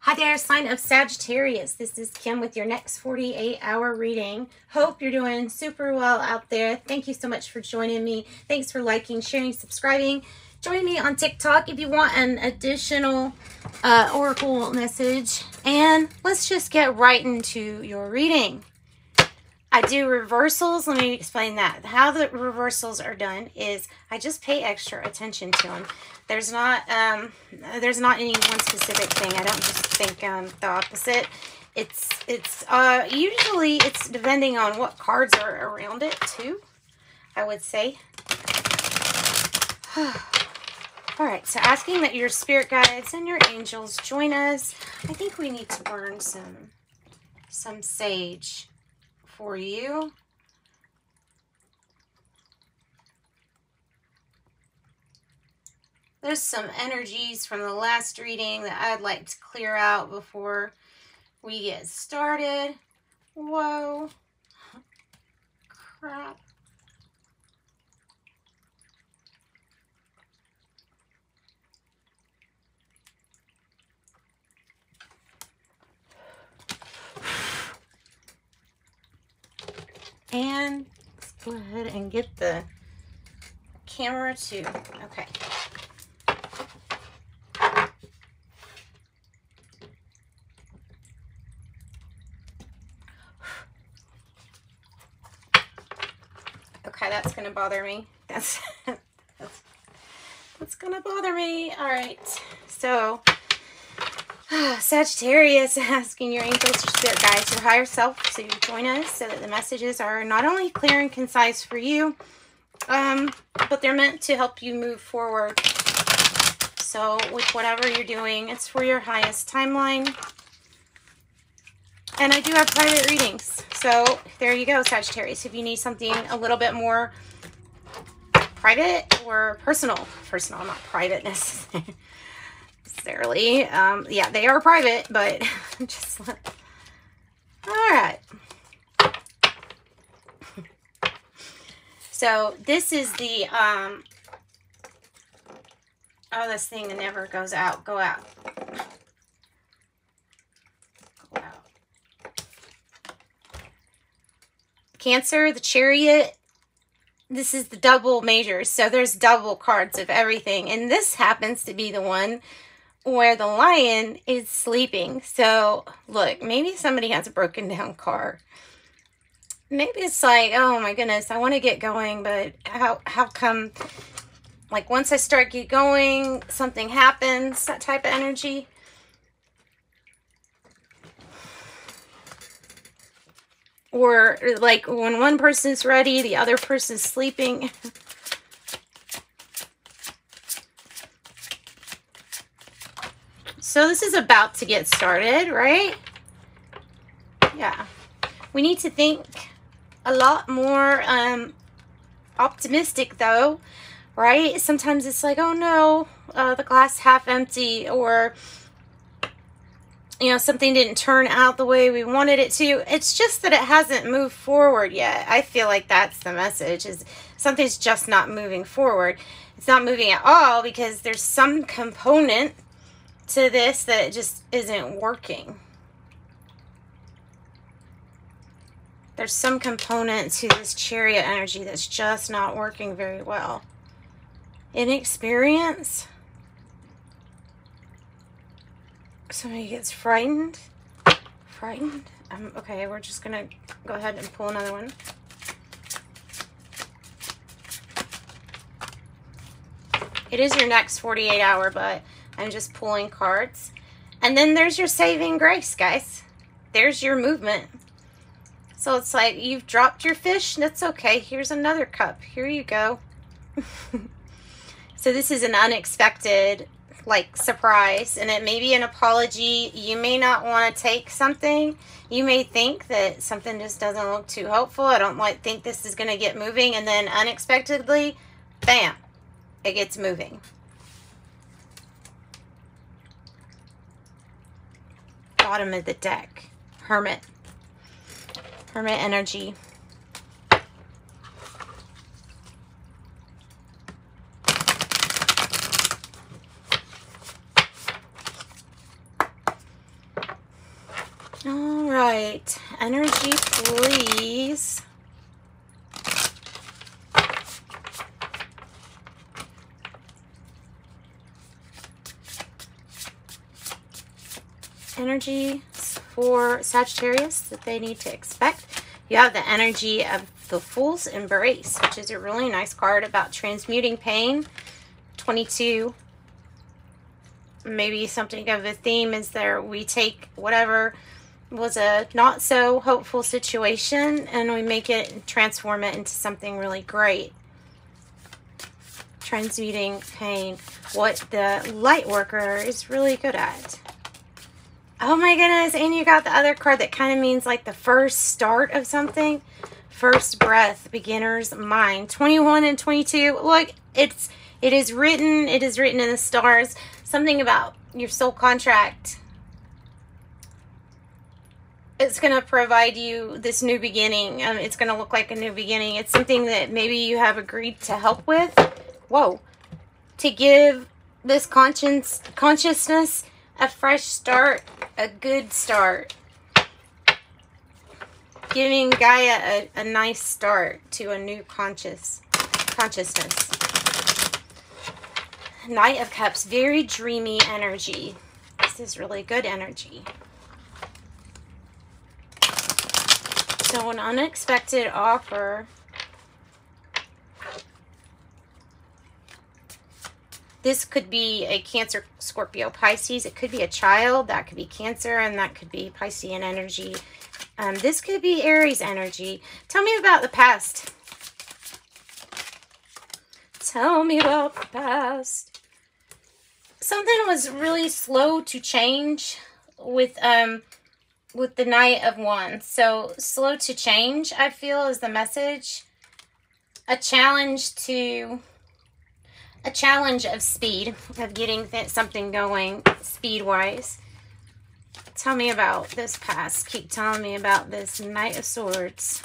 Hi there, sign of Sagittarius. This is Kim with your next 48-hour reading. Hope you're doing super well out there. Thank you so much for joining me. Thanks for liking, sharing, subscribing. Join me on TikTok if you want an additional oracle message. And let's just get right into your reading. I do reversals. Let me explain that. How the reversals are done is I just pay extra attention to them. There's not any one specific thing. I don't just think the opposite. Usually it's depending on what cards are around it too, I would say. All right, so asking that your spirit guides and your angels join us. I think we need to burn some sage for you. There's some energies from the last reading that I'd like to clear out before we get started. Whoa. Crap. And let's go ahead and get the camera too. Okay. Okay, that's gonna bother me. That's gonna bother me. All right, so Sagittarius, asking your angels, your spirit guides, your higher self to join us so that the messages are not only clear and concise for you, but they're meant to help you move forward. So with whatever you're doing, it's for your highest timeline. And I do have private readings. So there you go, Sagittarius. If you need something a little bit more private or personal, not private necessarily. Yeah, they are private, but just all right. So this is the oh, this thing never goes out. Go out. Go out. Cancer, the Chariot. This is the double majors. So there's double cards of everything. And this happens to be the one where the lion is sleeping. So look, maybe somebody has a broken down car. Maybe it's like, oh my goodness, I want to get going, but how come, like, once I start get going, something happens, that type of energy. Or like when one person's ready, the other person's sleeping. So this is about to get started, right? Yeah. We need to think a lot more optimistic though, right? Sometimes it's like, oh no, the glass half empty, or you know, something didn't turn out the way we wanted it to. It's just that it hasn't moved forward yet. I feel like that's the message, is something's just not moving forward. It's not moving at all because there's some component to this that it just isn't working. There's some component to this Chariot energy that's just not working very well. Inexperience. Somebody gets frightened. Okay, we're just gonna go ahead and pull another one. It is your next 48-hour, but I'm just pulling cards. And then there's your saving grace, guys. There's your movement. So it's like you've dropped your fish. That's okay. Here's another cup. Here you go. So this is an unexpected, like, surprise, and it may be an apology. You may not want to take something. You may think that something just doesn't look too hopeful. I don't think this is going to get moving, and then unexpectedly, bam, it gets moving. Bottom of the deck, Hermit energy. All right. Energy, please. Energy for Sagittarius that they need to expect. You have the energy of the Fool's Embrace, which is a really nice card about transmuting pain. 22. Maybe something of a theme is there. We take whatever was a not so hopeful situation and we make it, transform it into something really great. Transmuting pain. What the light worker is really good at. Oh my goodness, and you got the other card that kind of means like the first start of something. First breath, beginner's mind. 21 and 22. Look, it is written in the stars. Something about your soul contract. It's going to provide you this new beginning. It's going to look like a new beginning. It's something that maybe you have agreed to help with. Whoa. To give this consciousness a fresh start, a good start. Giving Gaia a nice start to a new consciousness. Knight of Cups, very dreamy energy. This is really good energy. So an unexpected offer. This could be a Cancer, Scorpio, Pisces. It could be a child. That could be Cancer, and that could be Piscean energy. This could be Aries energy. Tell me about the past. Tell me about the past. Something was really slow to change with the Knight of Wands. So slow to change, I feel, is the message. A challenge of speed, of getting something going speed-wise. Tell me about this past. Keep telling me about this Knight of Swords.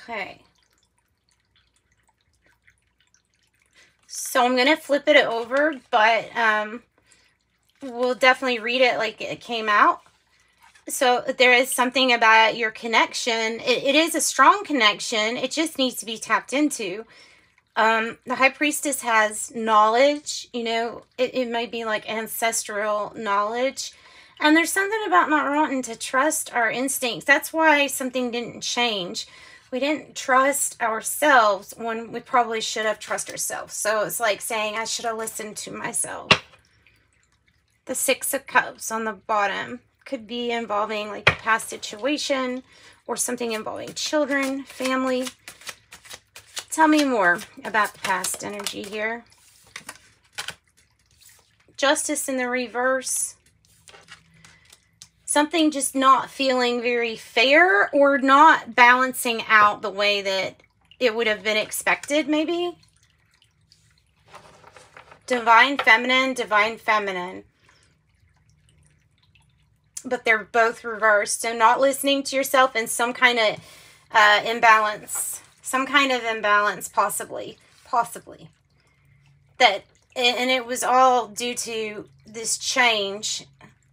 Okay. So I'm going to flip it over, but we'll definitely read it like it came out. So there is something about your connection. It is a strong connection. It just needs to be tapped into. The High Priestess has knowledge. You know, it might be like ancestral knowledge. And there's something about not wanting to trust our instincts. That's why something didn't change. We didn't trust ourselves when we probably should have trusted ourselves. So it's like saying, I should have listened to myself. The Six of Cups on the bottom could be involving like a past situation or something involving children, family. Tell me more about the past energy here. Justice in the reverse. Something just not feeling very fair or not balancing out the way that it would have been expected, maybe. Divine Feminine, Divine Feminine. But they're both reversed. So not listening to yourself in some kind of imbalance. Some kind of imbalance, possibly. Possibly. And it was all due to this change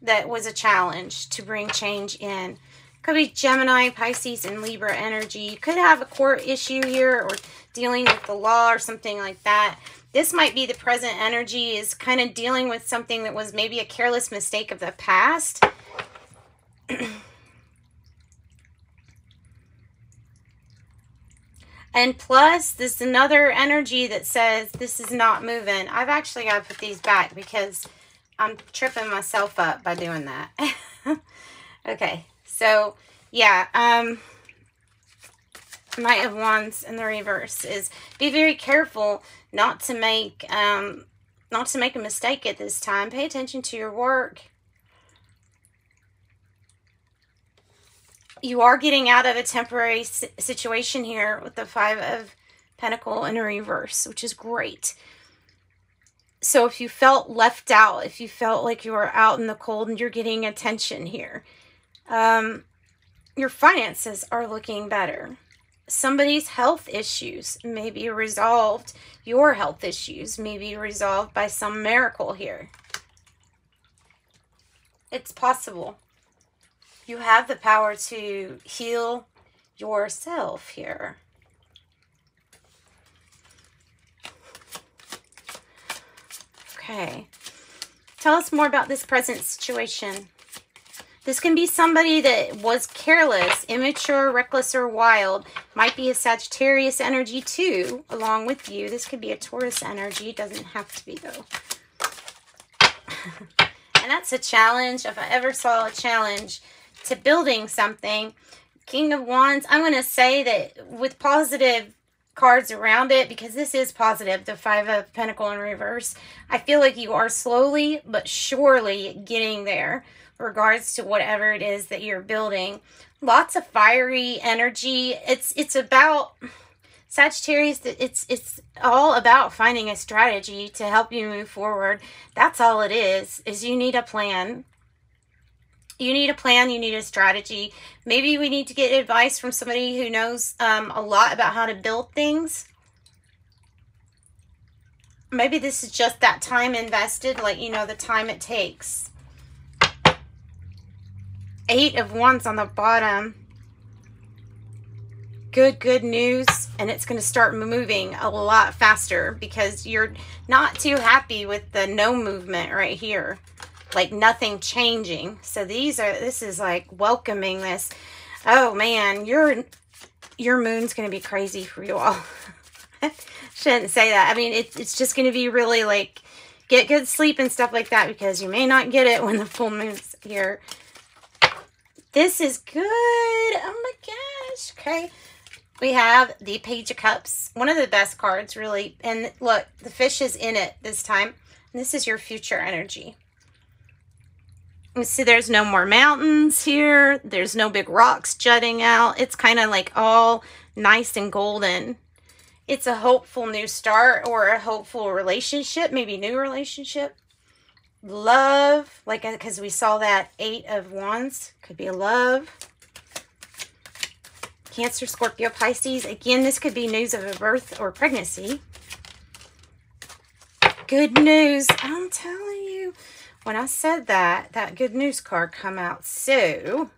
that was a challenge to bring change in. Could be Gemini, Pisces, and Libra energy. You could have a court issue here or dealing with the law or something like that. This might be the present energy is kind of dealing with something that was maybe a careless mistake of the past. And plus, this is another energy that says this is not moving. I've actually got to put these back because I'm tripping myself up by doing that. Okay, so yeah, Knight of Wands in the reverse is be very careful not to make a mistake at this time. Pay attention to your work. You are getting out of a temporary situation here with the Five of Pentacles in a reverse, which is great. So if you felt left out, if you felt like you were out in the cold and you're getting attention here, your finances are looking better. Somebody's health issues may be resolved. Your health issues may be resolved by some miracle here. It's possible. You have the power to heal yourself here. Okay. Tell us more about this present situation. This can be somebody that was careless, immature, reckless, or wild. Might be a Sagittarius energy too, along with you. This could be a Taurus energy. It doesn't have to be, though. And that's a challenge. If I ever saw a challenge to building something, King of Wands, I'm going to say that with positive cards around it, because this is positive, the Five of Pentacles in reverse, I feel like you are slowly but surely getting there regards to whatever it is that you're building. Lots of fiery energy. It's about Sagittarius, it's all about finding a strategy to help you move forward. That's all it is you need a plan. You need a plan, you need a strategy. Maybe we need to get advice from somebody who knows a lot about how to build things. Maybe this is just that time invested, like, you know, the time it takes. 8 of Wands on the bottom. Good news, and it's going to start moving a lot faster because you're not too happy with the no movement right here, like nothing changing. So this is like welcoming this. Oh man, your moon's going to be crazy for you all. Shouldn't say that. I mean, it's just going to be really like get good sleep and stuff like that, because you may not get it when the full moon's here. This is good. Oh my gosh. Okay. We have the Page of Cups. One of the best cards, really. And look, the fish is in it this time. And this is your future energy. You see, there's no more mountains here. There's no big rocks jutting out. It's kind of like all nice and golden. It's a hopeful new start or a hopeful relationship, maybe new relationship. Love, like, because we saw that 8 of Wands, could be love. Cancer, Scorpio, Pisces. Again, this could be news of a birth or pregnancy. Good news. I'm telling you, when I said that, that good news card come out. So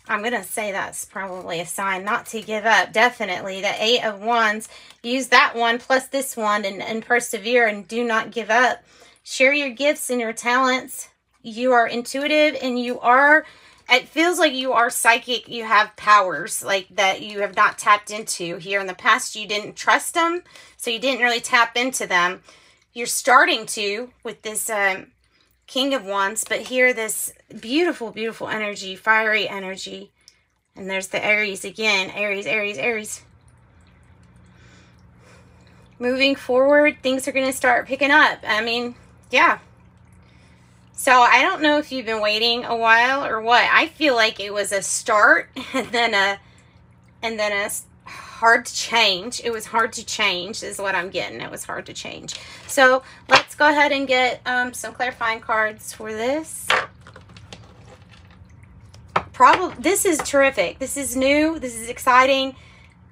I'm going to say that's probably a sign not to give up. Definitely. The 8 of Wands. Use that one plus this one and persevere and do not give up. Share your gifts and your talents. You are intuitive and you are, it feels like you are psychic. You have powers like that you have not tapped into here. In the past, you didn't trust them, so you didn't really tap into them. You're starting to with this King of Wands, but here this beautiful, beautiful energy, fiery energy. And there's the Aries again. Aries, Aries, Aries. Moving forward, things are going to start picking up. I mean, yeah. So I don't know if you've been waiting a while or what. I feel like it was a start and then a hard to change. It was hard to change is what I'm getting. It was hard to change. So let's go ahead and get some clarifying cards for this. This is terrific. This is new. This is exciting.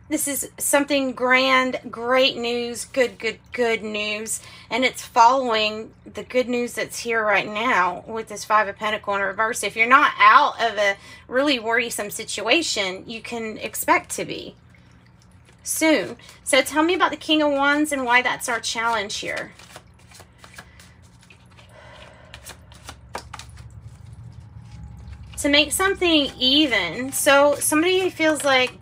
This is something grand, great news, good news. And it's following the good news that's here right now with this 5 of Pentacles in reverse. If you're not out of a really worrisome situation, you can expect to be soon. So tell me about the King of Wands and why that's our challenge here. To make something even. So somebody feels like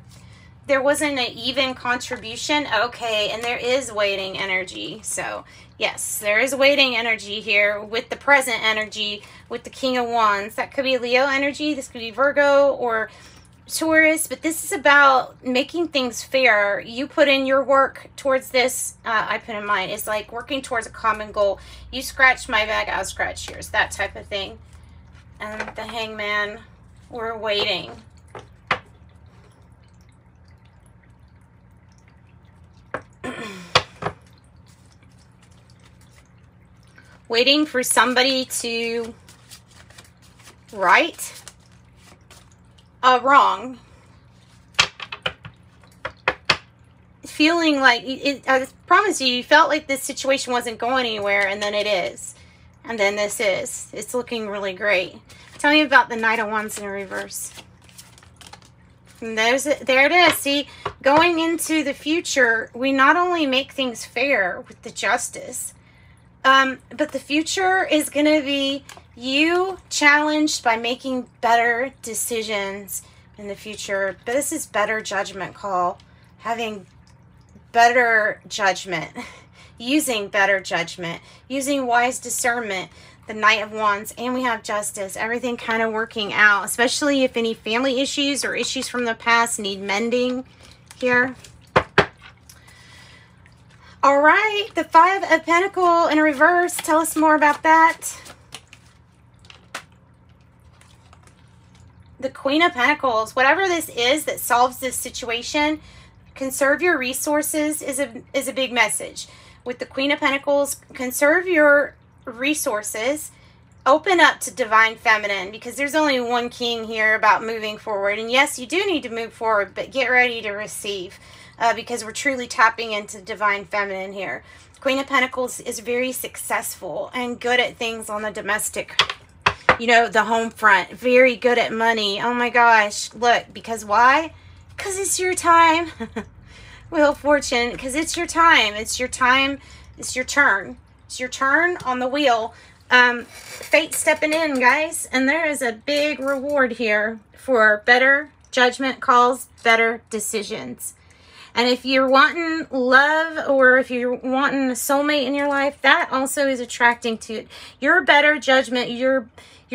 there wasn't an even contribution. Okay, and there is waiting energy. So, yes, there is waiting energy here with the present energy with the King of Wands. That could be Leo energy. This could be Virgo or Taurus. But this is about making things fair. You put in your work towards this. I put in mine. It's like working towards a common goal. You scratch my back, I'll scratch yours. That type of thing. And the Hangman, we're waiting. Waiting for somebody to write. wrong. Feeling like, I promise you, you felt like this situation wasn't going anywhere, and then it is. And then this is. It's looking really great. Tell me about the Knight of Wands in reverse. And there it is. See, going into the future, we not only make things fair with the justice, but the future is going to be you challenged by making better decisions in the future. But this is better judgment call. Having better judgment. Using better judgment. Using wise discernment. The Knight of Wands, and we have Justice. Everything kind of working out, especially if any family issues or issues from the past need mending here. All right, the Five of Pentacles in reverse. Tell us more about that. The Queen of Pentacles. Whatever this is that solves this situation, conserve your resources is a big message. With the Queen of Pentacles, conserve your resources, open up to divine feminine, because there's only one king here about moving forward. And yes, you do need to move forward, but get ready to receive, because we're truly tapping into divine feminine here. Queen of Pentacles is very successful and good at things on the domestic, you know, the home front. Very good at money. Oh my gosh, look, because why? Because it's your time. Wheel of Fortune, because it's your time. It's your time. It's your turn. It's your turn on the wheel. Fate stepping in, guys. And there is a big reward here for better judgment calls, better decisions. And if you're wanting love, or if you're wanting a soulmate in your life, that also is attracting to it. Your better judgment, you're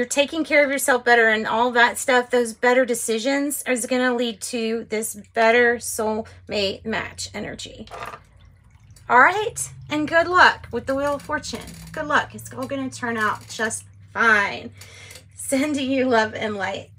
taking care of yourself better, and all that stuff, those better decisions is going to lead to this better soulmate match energy. All right, and good luck with the Wheel of Fortune. Good luck. It's all going to turn out just fine. Sending you love and light.